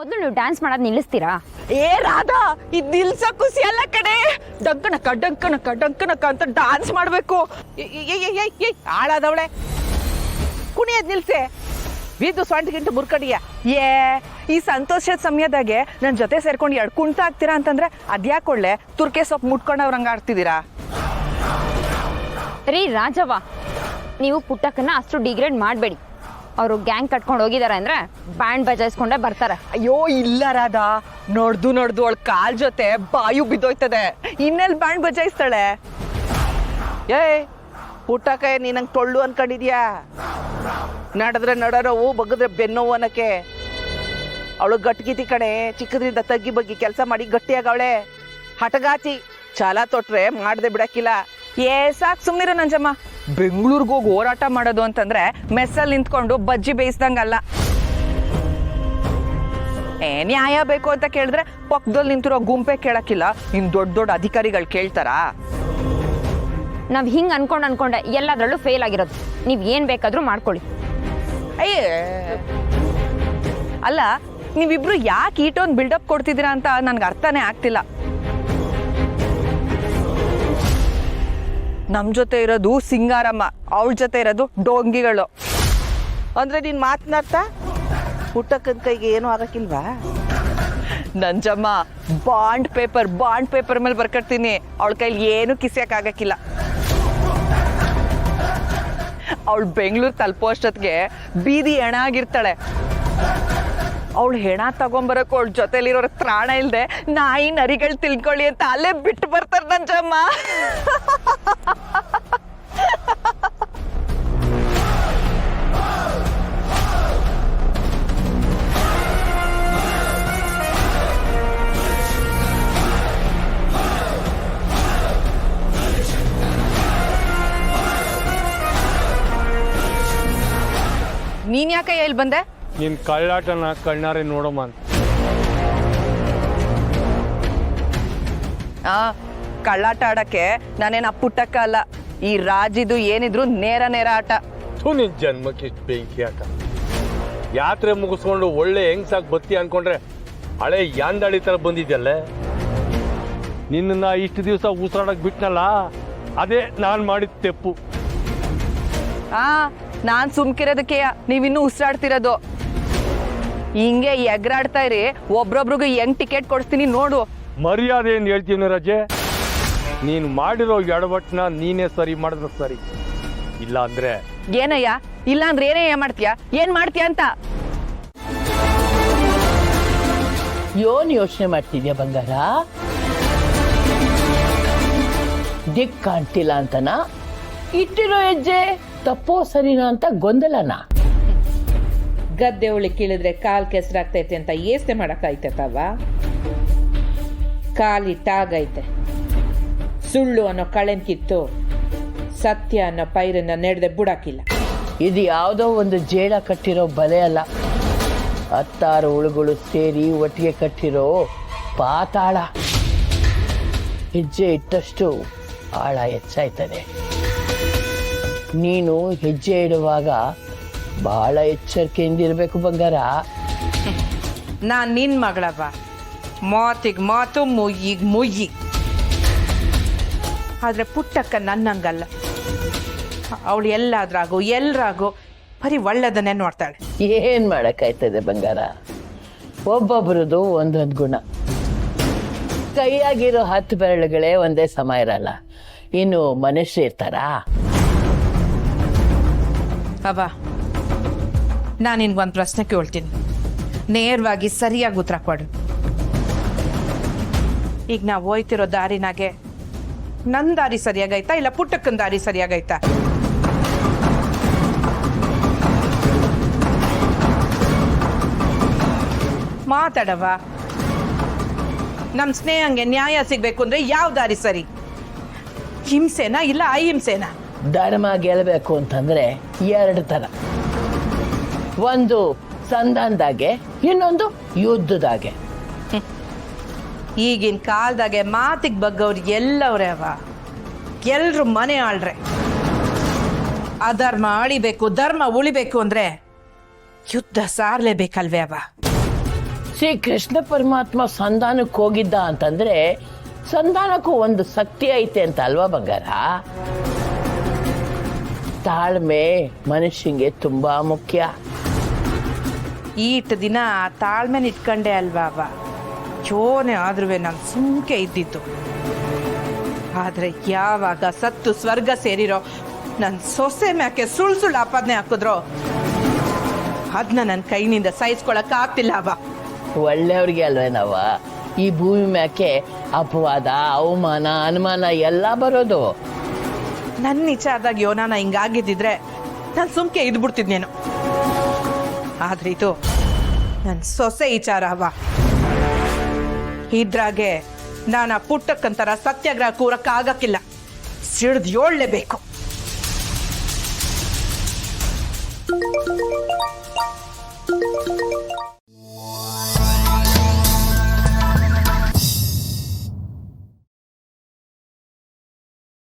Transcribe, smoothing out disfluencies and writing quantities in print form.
ಮೊದಲು ನೀವು ಡ್ಯಾನ್ಸ್ ಮಾಡೋದು ನಿಲ್ಲಿಸ್ತೀರಾ? ಏ ರಾಧಾ, ಇದ್ ನಿಲ್ಸ ಖುಷಿ ಅಲ್ಲ ಕಡೆ. ಡಂಕನಕ ಡಂಕನಕ ಡಂಕನಕ ಅಂತ ಡಾನ್ಸ್ ಮಾಡ್ಬೇಕು. ಹಾಳಾದವಳೆ, ಕುಣಿಯದ್ ನಿಲ್ಸೆ. ಬಿದ್ದು ಸೊಂಟಗಿಂತ ಮುರ್ಕಡಿಯ. ಏ ಈ ಸಂತೋಷದ ಸಮಯದಾಗೆ ನನ್ನ ಜೊತೆ ಸೇರ್ಕೊಂಡು ಎರಡು ಕುಂಟ ಆಗ್ತೀರಾ ಅಂತಂದ್ರೆ ಅದ್ಯಾಕೊಳ್ಳೆ ತುರ್ಕೆ ಸೊಪ್ಪು ಮುಟ್ಕೊಂಡವ್ರಂಗ ಆಡ್ತಿದ್ದೀರಾ? ರೀ ರಾಜವ್ವ, ನೀವು ಪುಟ್ಟಕ್ಕನ್ನ ಅಷ್ಟು ಡಿಗ್ರೇಡ್ ಮಾಡಬೇಡಿ. ಅವರು ಗ್ಯಾಂಗ್ ಕಟ್ಕೊಂಡು ಹೋಗಿದ್ದಾರೆ ಅಂದ್ರೆ ಬ್ಯಾಂಡ್ ಬಜಾಯಿಸ್ಕೊಂಡೇ ಬರ್ತಾರೆ. ಅಯ್ಯೋ ಇಲ್ಲ ರಾಧಾ, ನೋಡ್ದು ಅವಳ ಕಾಲ್ ಜೊತೆ ಬಾಯು ಬಿದ್ದೋಯ್ತದೆ. ಇನ್ನೆಲ್ಲಿ ಬ್ಯಾಂಡ್ ಬಜಾಯಿಸ್ತಾಳೆ? ಏಯ್ ಪುಟ್ಟಕ್ಕ, ನೀನಂಗೆ ಟೊಳ್ಳು ಅನ್ಕೊಂಡಿದ್ಯಾ? ನಡೆದ್ರೆ ನಡರವು, ಬಗ್ಗದ್ರೆ ಬೆನ್ನೋವು ಅನ್ನಕ್ಕೆ. ಅವಳು ಗಟ್ಗಿತಿ ಕಣೆ, ಚಿಕ್ಕದ್ರಿಂದ ತಗ್ಗಿ ಬಗ್ಗಿ ಕೆಲಸ ಮಾಡಿ ಗಟ್ಟಿಯಾಗವಳೆ. ಹಟಗಾತಿ, ಚಾಲ ತೊಟ್ರೆ ಮಾಡದೆ ಬಿಡಕ್ಕಿಲ್ಲ. ಏ ಸಾಕ್ ಸುಮ್ನಿರು ನಂಜಮ್ಮ. ಬೆಂಗಳೂರಿಗೆ ಹೋಗಿ ಹೋರಾಟ ಮಾಡೋದು ಅಂತಂದ್ರೆ ಮೆಸ್ಸಲ್ಲಿ ನಿಂತ್ಕೊಂಡು ಬಜ್ಜಿ ಬೇಯಿಸ್ದಂಗಲ್ಲ. ನ್ಯಾಯ ಬೇಕು ಅಂತ ಕೇಳಿದ್ರೆ ಪಕ್ಕದಲ್ಲಿ ನಿಂತಿರೋ ಗುಂಪೆ ಕೇಳಕ್ಕಿಲ್ಲ, ಇನ್ ದೊಡ್ಡ ದೊಡ್ಡ ಅಧಿಕಾರಿಗಳು ಕೇಳ್ತಾರಾ? ನಾವ್ ಹಿಂಗ್ ಅನ್ಕೊಂಡೆ ಎಲ್ಲದ್ರಲ್ಲೂ ಫೇಲ್ ಆಗಿರೋದು. ನೀವ್ ಏನ್ ಬೇಕಾದ್ರೂ ಮಾಡ್ಕೊಳ್ಳಿ. ಅಯ್ಯೇ ಅಲ್ಲ, ನೀವಿಬ್ರು ಯಾಕೆ ಈಟೊಂದು ಬಿಲ್ಡಪ್ ಕೊಡ್ತಿದ್ದೀರಾ ಅಂತ ನನ್ಗೆ ಅರ್ಥನೇ ಆಗ್ತಿಲ್ಲ. ನಮ್ ಜೊತೆ ಇರೋದು ಸಿಂಗಾರಮ್ಮ, ಅವಳ ಜೊತೆ ಇರೋದು ಡೋಂಗಿಗಳು. ಅಂದ್ರೆ ನೀನ್ ಮಾತನಾಡ್ತಾ ಪುಟ್ಟಕ್ಕನ ಕೈಗೆ ಏನು ಆಗಕ್ಕಿಲ್ವಾ? ನಂಜಮ್ಮ, ಬಾಂಡ್ ಪೇಪರ್ ಮೇಲೆ ಬರ್ಕಡ್ತೀನಿ. ಅವಳ ಕೈಲಿ ಏನು ಕಿಸಿಯಕ್ ಆಗಕ್ಕಿಲ್ಲ. ಅವಳು ಬೆಂಗಳೂರು ತಲುಪೋ ಅಷ್ಟೊತ್ತಿಗೆ ಬೀದಿ ಹೆಣ ಆಗಿರ್ತಾಳೆ. ಅವಳು ಹೆಣ ತಗೊಂಬರಕ್ ಅವಳ ಜೊತೆಲಿರೋರ ತ್ರಾಣ ಇಲ್ದೆ ನಾಯಿ ನರಿಗಳು ತಿಳ್ಕೊಳ್ಳಿ ಅಂತ ಅಲ್ಲೇ ಬಿಟ್ಟು ಬರ್ತಾರೆ ನಂಜಮ್ಮ. ನೀನ್ ಯಾಕೆ ಇಲ್ಲಿ ಬಂದೆ? ನಿನ್ ಕಳ್ಳಾಟನ ಕಣ್ಣಾರೆ ನೋಡಮ್ಮ ಅಂತ. ಕಳ್ಳಾಟ ಆಡಕ್ಕೆ ನಾನೇನ್ ಪುಟ್ಟಕ್ಕ ಅಲ್ಲ. ಈ ರಾಜಿದು ಏನಿದ್ರು ನೇರ ಆಟ. ನಿನ್ ಜನ್ಮಕ್ಕೆ ಇಷ್ಟು ಬೆಂಕಿ ಆಟ. ಯಾತ್ರೆ ಮುಗಿಸ್ಕೊಂಡು ಒಳ್ಳೆ ಹೆಂಗ್ಸಾಕ್ ಬತ್ತಿ ಅನ್ಕೊಂಡ್ರೆ ಹಳೆ ಯಾಂದಾಳಿ ತರ ಬಂದಿದ್ಯಲ್ಲೇ. ನಿನ್ನ ಇಷ್ಟು ದಿವಸ ಉಸಿರಾಡಕ್ ಬಿಟ್ನಲ್ಲ, ಅದೇ ನಾನ್ ಮಾಡಿದ ತೆಪ್ಪು. ನಾನ್ ಸುಮ್ಕಿರೋದಕ್ಕೆ ನೀವಿನ್ನೂ ಉಸಿರಾಡ್ತಿರೋದು. ಹಿಂಗೆ ಎಗ್ರಾಡ್ತಾ ಇರಿ, ಒಬ್ರೊಬ್ರಿಗೂ ಹೆಂಗ್ ಟಿಕೆಟ್ ಕೊಡ್ತೀನಿ ನೋಡು. ಮರ್ಯಾದೆ ಏನ್ ಹೇಳ್ತೀನಿ ರಜೆ? ನೀನ್ ಮಾಡಿರೋ ಎಡವಟ್ನ ನೀನೇ ಸರಿ ಮಾಡಿದ್ರೆ ಸರಿ, ಇಲ್ಲ ಅಂದ್ರೆ ಏನಯ್ಯ? ಇಲ್ಲ ಅಂದ್ರೆ ಏನೇ ಮಾಡ್ತೀಯಾ? ಏನ್ ಮಾಡ್ತೀಯ ಅಂತ ಯೋಚನೆ ಮಾಡ್ತಿದ್ಯಾ ಬಂಗಾರ? ದಿಕ್ ಕಾಣ್ತಿಲ್ಲ ಅಂತನಾ? ಇಟ್ಟಿರೋ ಹೆಜ್ಜೆ ತಪ್ಪೋ ಸರಿನಾ ಅಂತ ಗೊಂದಲನಾ? ಗದ್ದೆ ಉಳಿ ಕೀಳಿದ್ರೆ ಕಾಲ್ ಕೆಸರಾಗ್ತೈತೆ ಅಂತ ಏಸ್ತೆ ಮಾಡಕ್ಕಾಯ್ತವ? ಕಾಲಿಟ್ಟಾಗೈತೆ. ಸುಳ್ಳು ಅನ್ನೋ ಕಳೆನ್ಕಿತ್ತು, ಸತ್ಯ ಅನ್ನೋ ಪೈರನ್ನ ನೆಡ್ದೆ ಬುಡಾಕಿಲ್ಲ. ಇದು ಯಾವುದೋ ಒಂದು ಜೇಡ ಕಟ್ಟಿರೋ ಬಲೆ ಅಲ್ಲ, 16 ಹುಳುಗಳು ಸೇರಿ ಒಟ್ಟಿಗೆ ಕಟ್ಟಿರೋ ಪಾತಾಳ. ಹೆಜ್ಜೆ ಇಟ್ಟಷ್ಟು ಆಳ ಹೆಚ್ಚಾಯ್ತದೆ. ನೀನು ಹೆಜ್ಜೆ ಇಡುವಾಗ ಬಹಳ ಎಚ್ಚರಿಕೆಯಿಂದಿರ್ಬೇಕು ಬಂಗಾರ. ನಾನ್ ನಿನ್ ಮಗಳವ, ಮಾತಿಗ್ ಮಾತು, ಮುಯ್ಯಿಗ್ ಮುಯ್ಯಿ. ಆದ್ರೆ ಪುಟ್ಟಕ್ಕ ನನ್ನಂಗಲ್ಲ. ಅವಳು ಎಲ್ಲರಾಗು ಬರೀ ಒಳ್ಳೆದನ್ನೇ ನೋಡ್ತಾಳೆ. ಏನ್ ಮಾಡಕ್ಕಾಯ್ತದೆ ಬಂಗಾರ? ಒಬ್ಬೊಬ್ರದು ಒಂದೊಂದು ಗುಣ. ಕೈಯಾಗಿರೋ 10 ಬೆರಳುಗಳೇ ಒಂದೇ ಸಮ ಇರಲ್ಲ, ಇನ್ನು ಮನುಷ್ಯ ಇರ್ತಾರಾ? ಅವ, ನಾನು ನಿನ್ಗೊಂದು ಪ್ರಶ್ನೆ ಕೇಳ್ತೀನಿ, ನೇರವಾಗಿ ಸರಿಯಾಗಿ ಉತ್ತರ ಕೊಡು. ಈಗ ನಾವು ಹೋಯ್ತಿರೋ ದಾರಿನಾಗೆ ನನ್ನ ದಾರಿ ಸರಿಯಾಗೈತಾ ಇಲ್ಲ ಪುಟ್ಟಕ್ಕನ ದಾರಿ ಸರಿಯಾಗೈತಾ? ಮಾತಾಡವ. ನಮ್ಮ ಸ್ನೇಹಂಗೆ ನ್ಯಾಯ ಸಿಗ್ಬೇಕು ಅಂದ್ರೆ ಯಾವ ದಾರಿ ಸರಿ? ಹಿಂಸೆನಾ ಇಲ್ಲ ಅಹಿಂಸೆನಾ? ಧರ್ಮ ಗೆಲ್ಲಬೇಕು ಅಂತಂದ್ರೆ 2 ಥರ. ಒಂದು ಸಂಧಾನದಾಗೆ, ಇನ್ನೊಂದು ಯುದ್ಧದಾಗೆ. ಈಗಿನ ಕಾಲದಾಗೆ ಮಾತಿಗೆ ಬಗ್ಗವ್ರು ಎಲ್ಲವ್ರೆ ಅವ. ಎಲ್ರು ಮನೆ ಆಳ್ರೆ. ಅಧರ್ಮ ಅಳಿಬೇಕು, ಧರ್ಮ ಉಳಿಬೇಕು ಅಂದ್ರೆ ಯುದ್ಧ ಸಾರ್ಲೇಬೇಕಲ್ವೇ ಅವ? ಶ್ರೀ ಕೃಷ್ಣ ಪರಮಾತ್ಮ ಸಂಧಾನಕ್ಕೆ ಹೋಗಿದ್ದ ಅಂತಂದ್ರೆ ಸಂಧಾನಕ್ಕೂ ಒಂದು ಶಕ್ತಿ ಐತೆ ಅಂತ ಅಲ್ವಾ ಬಂಗಾರ? ತಾಳ್ಮೆ ಮನುಷ್ಯಂಗೆ ತುಂಬಾ ಮುಖ್ಯ. ಈಟ್ ದಿನ ತಾಳ್ಮೆನ ಇಟ್ಕೊಂಡೆ ಅಲ್ವಾ ಅವ, ಚೋನೆ ಆದ್ರೂ ನಾನು ಸುಮ್ಕೆ ಇದ್ದಿದ್ದು. ಆದ್ರೆ ಯಾವಾಗ ಸತ್ತು ಸ್ವರ್ಗ ಸೇರಿರೋ ನನ್ನ ಸೊಸೆ ಮ್ಯಾಕೆ ಸುಳ್ಳು ಆಪಾದನೆ ಹಾಕಿದ್ರೋ ಅದನ್ನ ನನ್ನ ಕೈನಿಂದ ಸಹಿಸ್ಕೊಳಕ್ ಆಗ್ತಿಲ್ಲ ಅವ. ಒಳ್ಳೆಯವ್ರಿಗೆ ಅಲ್ವೇನವ ಈ ಭೂಮಿ ಮ್ಯಾಕೆ ಅಪವಾದ, ಅವಮಾನ, ಅನುಮಾನ ಎಲ್ಲ ಬರೋದು. ನನ್ನ ವಿಚಾರದಾಗ ಯೋನಾನ ಹಿಂಗಾಗಿದ್ದಿದ್ರೆ ನಾನು ಸುಮ್ಕೆ ಇದ್ಬಿಡ್ತಿದ್ನೇನು. ಆದ್ರೆ ಇದು ನನ್ನ ಸೊಸೆ ವಿಚಾರ ಅವ. ಇದ್ರಾಗೆ ನಾನು ಆ ಪುಟ್ಟಕ್ಕಂತರ ಸತ್ಯಾಗ್ರಹ ಕೂರಕ್ಕಾಗಕ್ಕಿಲ್ಲ, ಸಿಡ್ದು ಏಳಲೇಬೇಕು.